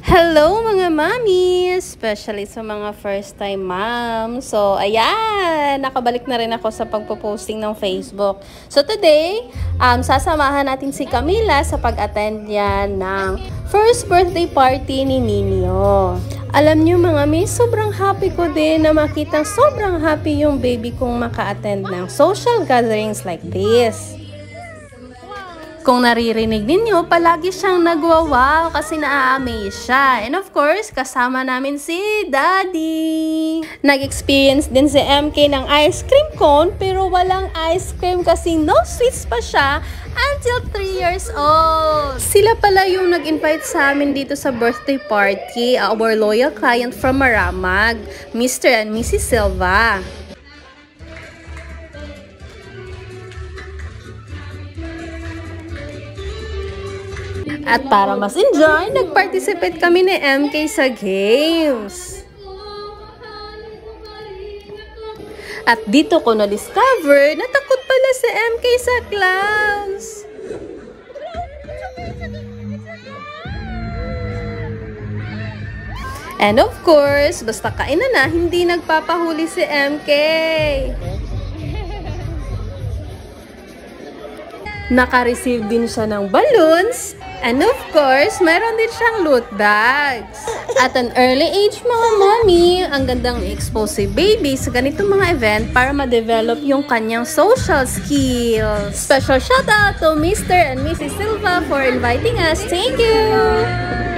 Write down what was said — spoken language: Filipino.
Hello mga mami, especially sa mga first time mom. So ayan, nakabalik na rin ako sa pagpo-posting ng Facebook. So today, sasamahan natin si Camila sa pag-attend yan ng first birthday party ni Nino. Alam niyo mga mi, sobrang happy ko din na makita sobrang happy yung baby kong maka-attend ng social gatherings like this. Kung naririnig ninyo, palagi siyang nagwawaw kasi naa-amaze siya. And of course, kasama namin si Daddy. Nag-experience din si MK ng ice cream cone pero walang ice cream kasi no sweets pa siya until 3 years old. Sila pala yung nag-invite sa amin dito sa birthday party, our loyal client from Maramag, Mr. and Mrs. Silva. At para mas enjoy, nag-participate kami ni MK sa games. At dito ko na-discover na takot pala si MK sa clowns. And of course, basta kainan na, hindi nagpapahuli si MK. Naka-receive din siya ng balloons. And of course, meron din siyang loot bags. At an early age mga mommy, ang gandang i-expose si baby sa ganitong mga event para ma-develop yung kanyang social skills. Special shout out to Mr. and Mrs. Silva for inviting us. Thank you!